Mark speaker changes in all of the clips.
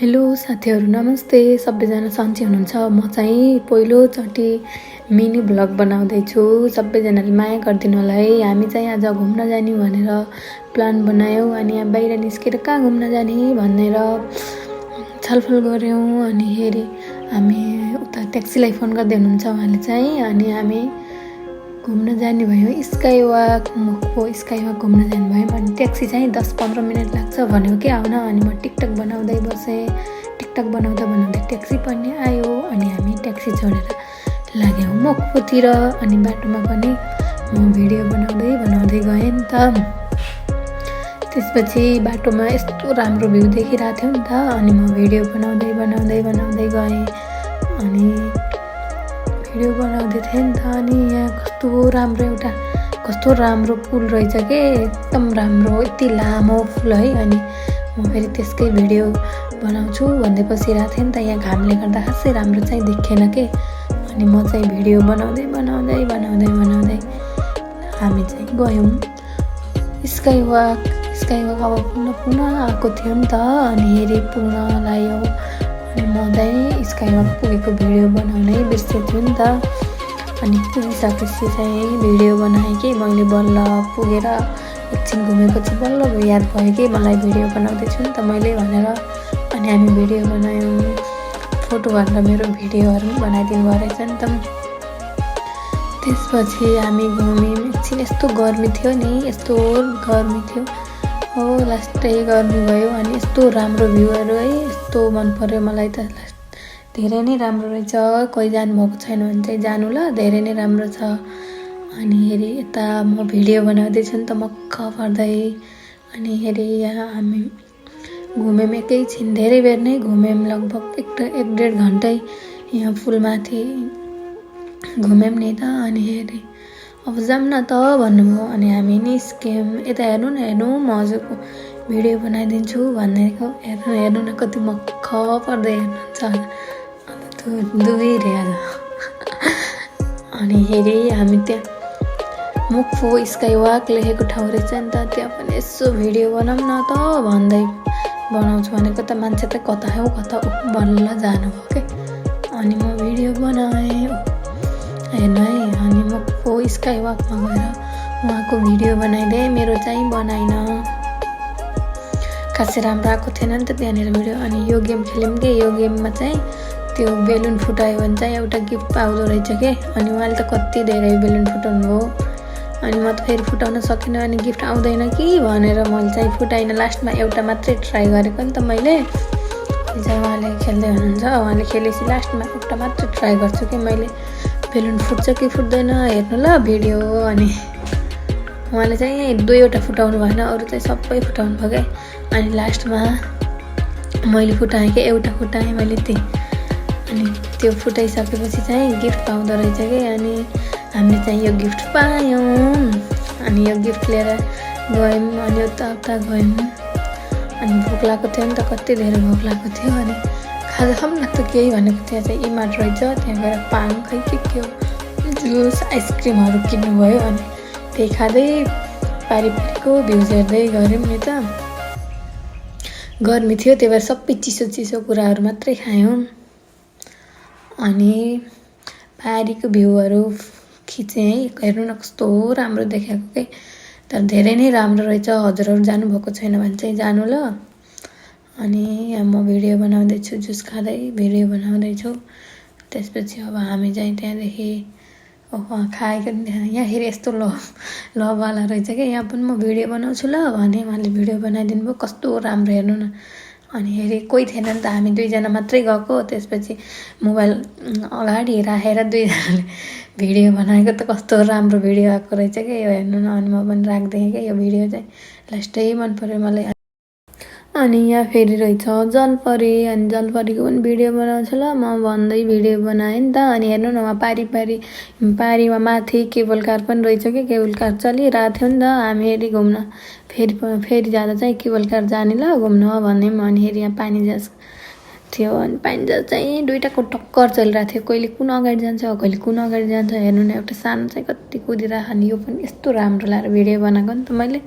Speaker 1: Hello साथीहरू नमस्ते सबैजना सन्चै हुनुहुन्छ। म चाहिँ पहिलोचोटि मिनी भ्लग बनाउँदैछु। सबैजनाले माया गरिदिनु होला है। हामी चाहिँ आज घुम्न जाने भनेर प्लान बनायौँ अनि यहाँ बाहिर निस्केर कहाँ घुम्न जाने भनेर छलफल गऱ्यौँ। अनि हेरी हामी उता ट्याक्सीलाई फोन गर्दै हुनुहुन्छ उहाँले चाहिँ। अनि हामी घुम्न जाने भयो स्काई वक घुम्न जाने भयो। अनि ट्याक्सी चाहिँ 10-15 मिनट लाग्छ भन्यो कि आउन। अनि म टिकटक बनाउँदै बसेँ। टिकटक बनाउँदा ट्याक्सी पनि आयो अनि हामी ट्याक्सी चढेर लाग्यौँ मकपुतिर। अनि बाटोमा पनि म भिडियो बनाउँदै गएँ नि त। त्यसपछि बाटोमा यस्तो राम्रो भ्यू देखिरहेको थियो नि त। अनि म भिडियो बनाउँदै गएँ अनि भिडियो बनाउँदै थिएँ नि त। अनि यहाँ कस्तो राम्रो पुल रहेछ के, एकदम राम्रो, यति लामो पुल है। अनि म फेरि त्यसकै भिडियो बनाउँछु भन्दै बसिरहेको थिएँ नि त। यहाँ घामले गर्दा खासै राम्रो चाहिँ देखेन के। अनि म चाहिँ भिडियो बनाउँदै हामी चाहिँ गयौँ स्काई वक अब पुग्न आएको थियो नि त। अनि हेरी पुग्न लाग्यो अनि म चाहिँ स्काई वक पुगेको भिडियो बनाउनै बिर्सेछु नि त। अनि पुगिसकेपछि चाहिँ भिडियो बनाएँ कि मैले बल्ल पुगेर एकछिन घुमेपछि बल्ल याद भयो कि मलाई भिडियो बनाउँदैछु नि त मैले भनेर। अनि हामी भिडियो बनायौँ। फोटो भनेर मेरो भिडियोहरू पनि बनाइदिनु भयो रहेछ नि त। त्यसपछि हामी घुम्यौँ एकछिन। यस्तो गर्मी थियो हो, लास्टै गर्मी भयो। अनि यस्तो राम्रो भ्यूहरू है, यस्तो मन पर्यो मलाई त। धेरै नै राम्रो रहेछ। कोही जानुभएको छैन भने चाहिँ जानु ल, धेरै नै राम्रो छ। अनि हेरी यता म भिडियो बनाउँदैछु नि त मक्क पर्दै। अनि हेरी यहाँ हामी घुम्यौँ एकैछिन, धेरै बेर नै घुम्यौँ, लगभग 1-1.5 घन्टै यहाँ पुलमाथि घुम्यौँ नि त। अनि हेरी अब जाऊँ न त भन्नुभयो। अनि हामी निस्क्यौँ। यता हेर्नु म हजुरको भिडियो बनाइदिन्छु भनेको हेर्नु न कति मक्ख पर्दै हेर्नुहुन्छ दुबिरे आज। अनि हेरी हामी त्यहाँ मुक्फो स्काई वक लेखेको ठाउँ रहेछ नि त। त्यहाँ पनि यसो भिडियो बनाऊँ न त भन्दै बनाउँछु भनेको त मान्छे त कता बल्ल जानुभयो के। अनि म भिडियो बनाएँ हेर्नु है। अनि मुक्फो स्काई वकमा गएर उहाँको भिडियो बनाइदिएँ, मेरो चाहिँ बनाइन। खासै राम्रो आएको थिएन नि त त्यहाँनिर भिडियो। अनि यो गेम खेल्यौँ कि यो गेममा चाहिँ त्यो बेलुन फुटायो भने चाहिँ एउटा गिफ्ट आउँदो रहेछ के। अनि उहाँले त कति धेरै बेलुन फुटाउनु भयो। अनि म त फेरि फुटाउन सकिनँ। अनि गिफ्ट आउँदैन कि भनेर मैले चाहिँ फुटाइनँ। लास्टमा एउटा मात्रै ट्राई गरेको नि त मैले। चाहिँ उहाँले खेल्दै हुनुहुन्छ, उहाँले खेलेपछि लास्टमा एउटा मात्रै ट्राई गर्छु कि मैले बेलुन फुट्छ कि फुट्दैन हेर्नु ल भिडियो। अनि उहाँले चाहिँ 2वटा फुटाउनु भएन, अरू चाहिँ सबै फुटाउनु भयो क्या। अनि लास्टमा मैले फुटाएँ कि एउटा फुटाएँ मैले अनि त्यो फुटाइसकेपछि चाहिँ गिफ्ट पाउँदो रहेछ कि। अनि हामीले चाहिँ यो गिफ्ट पायौँ। अनि यो गिफ्ट लिएर गयौँ। अनि उता गयौँ। अनि भोक लागेको थियो नि त, कति धेरै भोक लागेको थियो। अनि खाजा खाऊँ न त केही भनेको त्यहाँ चाहिँ इमार्ट रहेछ, त्यहाँ गएर पाङ खै के हो जुस आइसक्रिमहरू किन्नुभयो। अनि त्यही खाँदै पारिको भ्युज हेर्दै गऱ्यौँ नि त। गर्मी थियो त्यही भएर सबै चिसो कुराहरू मात्रै खायौँ। अनि पारिको भ्यूहरू खिचेँ है। हेर्नु न कस्तो राम्रो देखाएको के। तर धेरै नै राम्रो रहेछ। हजुरहरू जानुभएको छैन भने चाहिँ जानु ल। अनि यहाँ म भिडियो बनाउँदैछु, जुस खाँदै भिडियो बनाउँदैछु। त्यसपछि अब हामी चाहिँ त्यहाँदेखि खाएको यहाँ फेरि यस्तो लभवाला रहेछ क्या। यहाँ पनि म भिडियो बनाउँछु ल भने उहाँले भिडियो बनाइदिनु भयो। कस्तो राम्रो हेर्नु न। अनि हेरी कोही थिएन नि त, हामी 2जना मात्रै गएको। त्यसपछि मोबाइल अगाडि राखेर 2जनाले भिडियो बनाएको त कस्तो राम्रो भिडियो आएको रहेछ क्या यो हेर्नु न। अनि म पनि राख्दिएँ क्या यो भिडियो चाहिँ, लास्टै मन पर्यो मलाई। अनि यहाँ फेरि रहेछ जलपरी। अनि जलपरीको पनि भिडियो बनाउँछु ल म भन्दै भिडियो बनाएँ नि त। अनि हेर्नु न उहाँ पारीमा माथि केबल कार पनि रहेछ कि। केबल कार चलिरहेको थियो नि त। हामी हेरी घुम्न फेरि जाँदा चाहिँ केबल कार जाने ल घुम्न भन्यौँ। अनि हेरी यहाँ पानी जहाज थियो। अनि पानी जहाज चाहिँ 2टाको टक्कर चलिरहेको थियो। कहिले कुन अगाडि जान्छ कहिले कुन अगाडि जान्छ। हेर्नु न एउटा सानो चाहिँ कति कुदिरहेको। अनि यो पनि यस्तो राम्रो लागेर भिडियो बनाएको नि त मैले।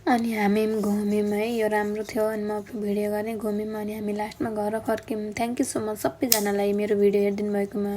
Speaker 1: अनि हामी पनि घुम्यौँ है, यो राम्रो थियो अनि म भिडियो गरेँ, घुम्यौँ अनि हामी लास्टमा घर फर्क्यौँ। थ्याङ्क यू सो मच सबैजनालाई मेरो भिडियो हेरिदिनु भएकोमा।